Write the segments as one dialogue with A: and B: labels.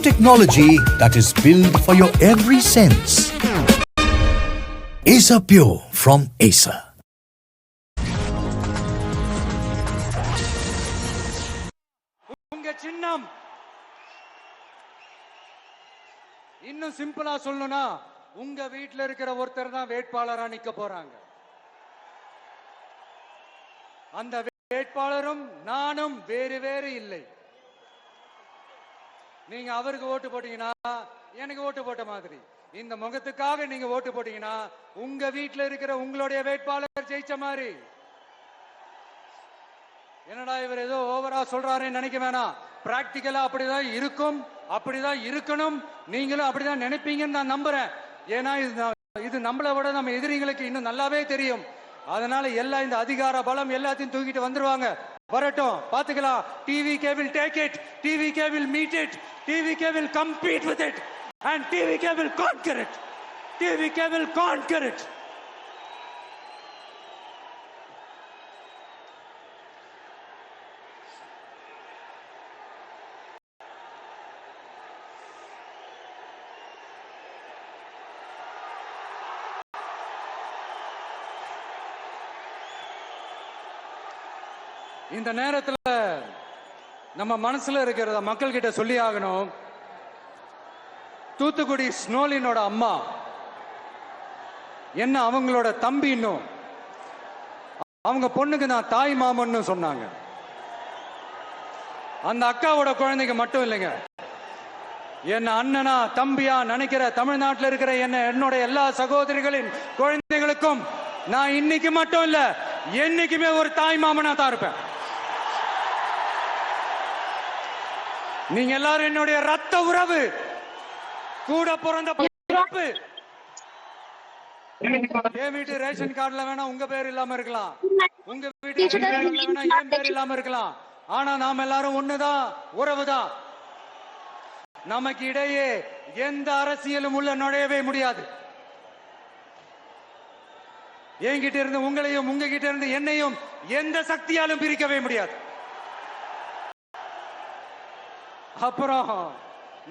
A: technology that is built for your every sense. Acer Pure from Acer.
B: உங்க சின்னம் இன்னும் சிம்பிளா சொல்லணும்னா உங்க வீட்டில் இருக்கிற ஒருத்தர் தான் வேட்பாளரா நிக்க போறாங்க. அந்த வேட்பாளரும் நானும் வேறு வேறு இல்லை. நீங்க அவருக்கு ஓட்டு போட்டீங்கன்னா எனக்கு ஓட்டு போட்ட மாதிரி, இந்த முகத்துக்காக நீங்க ஓட்டு போட்டீங்கன்னா உங்க வீட்டில் இருக்கிற உங்களுடைய வேட்பாளர் ஜெயிச்ச மாதிரி. என்னடா இவர் ஏதோ ஓவரா சொல்றாருன்னு நினைக்க வேணாம். பிராக்டிக்கலா அப்படிதான் இருக்கும், அப்படிதான் இருக்கணும். நீங்களும் அப்படிதான் நினைப்பீங்கன்னு நான் நம்புறேன். ஏன்னா இது நம்மளை விட நம்ம எதிரிகளுக்கு இன்னும் நல்லாவே தெரியும். அதனால எல்லாம் இந்த அதிகார பலம் எல்லாத்தையும் தூக்கிட்டு வந்துருவாங்க. வரட்டும், பாத்துக்கலாம். TVK will take it, TVK will meet it, TVK will compete with it and TVK will conquer it. TVK will conquer it. இந்த நேரத்தில் நம்ம மனசுல இருக்கிறத மக்கள் கிட்ட சொல்லி ஆகணும். தூத்துக்குடி ஸ்னோலினோட அம்மா என்ன அவங்களோட தம்பி, இன்னும் அவங்க பொண்ணுக்கு நான் தாய் மாமன்னு சொன்னாங்க. அந்த அக்காவோட குழந்தைங்க மட்டும் இல்லைங்க, என்ன அண்ணனா தம்பியா நினைக்கிற தமிழ்நாட்டில் இருக்கிற என்னோட எல்லா சகோதரிகளின் குழந்தைகளுக்கும் நான் இன்னைக்கு மட்டும் இல்ல, என்னைக்குமே ஒரு தாய் மாமனா தான் இருப்பேன். நீங்க எல்லாரும் என்னுடைய ரத்த உறவு, கூட பிறந்த பிறப்பு. என் வீட்டு ரேஷன் கார்டுல வேணா உங்க பேர் இல்லாம இருக்கலாம், உங்க வீட்டு வேணா என் பேர் இல்லாம இருக்கலாம். ஆனா நாம எல்லாரும் ஒண்ணுதான், உறவுதான். நமக்கு இடையே எந்த அரசியலும் உள்ள நுழையவே முடியாது. என்கிட்ட இருந்து உங்களையும் உங்ககிட்ட இருந்து என்னையும் எந்த சக்தியாலும் பிரிக்கவே முடியாது. அப்புறம்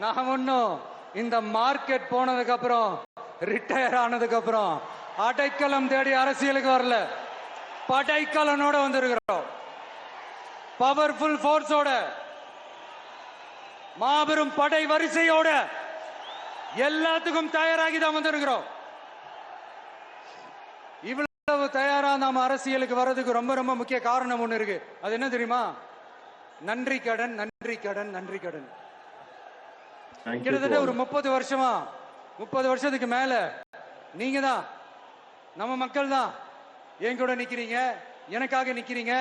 B: நான் ஒன்னும் இந்த மார்க்கெட் போனதுக்கு அப்புறம், ரிட்டையர் ஆனதுக்கு அப்புறம் அடைக்கலம் தேடி அரசியலுக்கு வரல. படைக்கலனோட வந்திருக்கிறோம். பவர்ஃபுல் போர்ஸோட, மாபெரும் படை வரிசையோட, எல்லாத்துக்கும் தயாராகி தான் வந்திருக்கிறோம். இவ்வளவு தயாரா நாம அரசியலுக்கு வர்றதுக்கு ரொம்ப ரொம்ப முக்கிய காரணம் ஒண்ணு இருக்கு. அது என்ன தெரியுமா? நன்றி கடன், நன்றி கடன், நன்றி கடன். கிட்டத்தட்ட ஒரு 30 வருஷமா, 30 வருஷத்துக்கு மேல நீங்க தான், நம்ம மக்கள் தான் என் கூட நிக்கிறீங்க, எனக்காக நிக்கிறீங்க,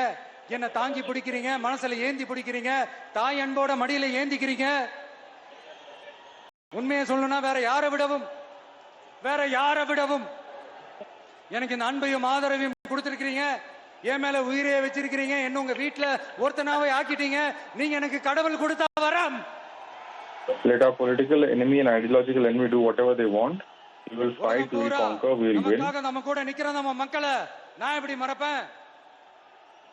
B: என்ன தாங்கி பிடிக்கிறீங்க, மனசுல ஏந்தி பிடிக்கிறீங்க, தாய் அன்போட மடியில ஏந்திக்கிறீங்க. உண்மையை சொல்லணும்னா வேற யாரை விடவும் எனக்கு இந்த அன்பையும் ஆதரவையும் கொடுத்திருக்கிறீங்க. என் மேல உயிரையே வச்சிருக்கிறீங்க. என்ன உங்க வீட்டுல ஒருத்தனாவே ஆக்கிட்டீங்க. நீங்க எனக்கு கடவுள் கொடுத்த வரம்.
C: Let our political enemy and ideological enemy do whatever they want. We will fight, we will conquer, we will win.
B: நம்ம கூட நிக்கிற நம்ம மக்களை நான் எப்படி மறப்பேன்?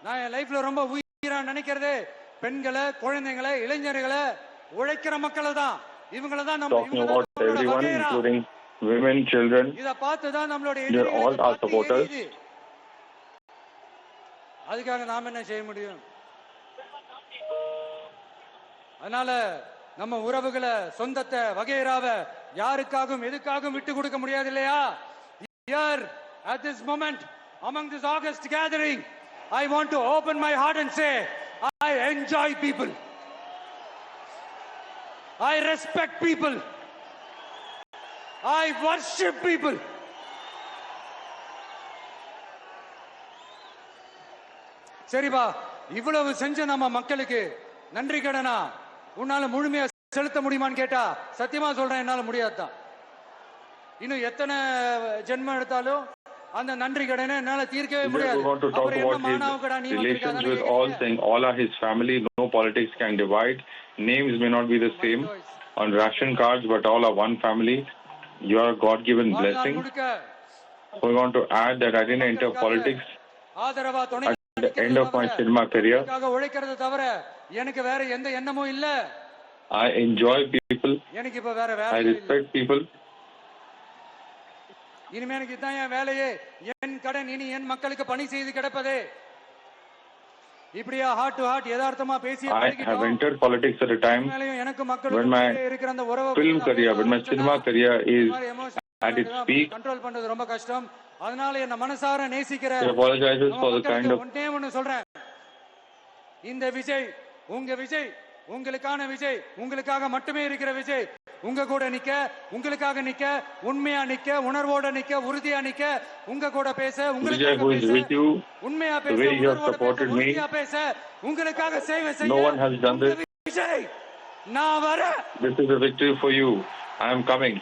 B: நான் என் லைஃப்ல ரொம்ப உயிரா நினைக்கிறது பெண்களை, குழந்தைகளை, இளைஞர்களை, உழைக்கிற மக்களை தான். இவங்களை தான் நம்ம
C: everyone, including women, children.
B: இத பார்த்து தான் நம்மளோட
C: all our supporters.
B: அதுக்காக நாம என்ன செய்ய முடியும்? அதனால நம்ம உறவுகளை, சொந்தத்தை, வகைராவ யாருக்காகவும் எதுக்காகவும் விட்டு கொடுக்க முடியாது இல்லையா? Here at this moment among this August gathering, I want to open my heart and say I enjoy people, I respect people, I worship people. சரிப்பா, இவ்வளவு செஞ்ச நம்ம மக்களுக்கு நன்றி கடனா உன்னால முழுமையா செலுத்த முடியுமான்னு கேட்டா சத்தியமா சொல்றேன், என்னால முடியாதுதான். இன்னும் எத்தனை ஜென்மம் எடுத்தாலும் அந்த நன்றி கடனை என்னால தீர்க்கவே முடியாது.
C: Relations with all, saying all are his family, no politics can divide. Names may not be the same on ration cards, but all are one family. You are a God-given blessing. We want to add that I didn't enter politics at the end of my cinema career.
B: உழைக்கிறது தவிர எனக்கு வேற எந்த எண்ணமும் இல்ல.
C: I enjoy people.
B: எனக்கு இப்ப வேற
C: I
B: வேலை இல்லை.
C: respect people.
B: இனிமே எனக்கு இதான் என் வேலையே. என் கடன் இனி என் மக்களுக்கு பணி செய்து கிடப்பதே. இப்படியா ஹார்ட் டு ஹார்ட் யதார்த்தமா பேசி
C: I have entered politics at a time
B: எனக்கு
C: when
B: மக்களுக்கு
C: my
B: இருக்கிற அந்த உறவு
C: film career, when my cinema career is at its peak.
B: Control பண்றது ரொம்ப கஷ்டம். அதனால என்ன மனசார நேசிக்கிற
C: He apologizes for the kind of
B: ஒண்ணே ஒண்ணு சொல்றேன். இந்த விஜய் உங்க விஜய், உங்களுக்கான விஜய், உங்களுக்காக மட்டுமே இருக்கிற விஜய், உங்க கூட நிக்க, உங்களுக்காக நிக்க, உண்மையா நிக்க, உணர்வோட நிக்க, உறுதியா நிக்க, உங்க கூட பேச,
C: Vijay who is with you,
B: உண்மையா
C: the
B: பேச,
C: way you have
B: உணர்வோட
C: supported
B: பேச,
C: me.
B: உறுதியா பேச, உங்களுக்காக சேவை செய்ய.
C: No one has done this.
B: Vijay நான் வரேன்.
C: This is a victory for you. I am coming.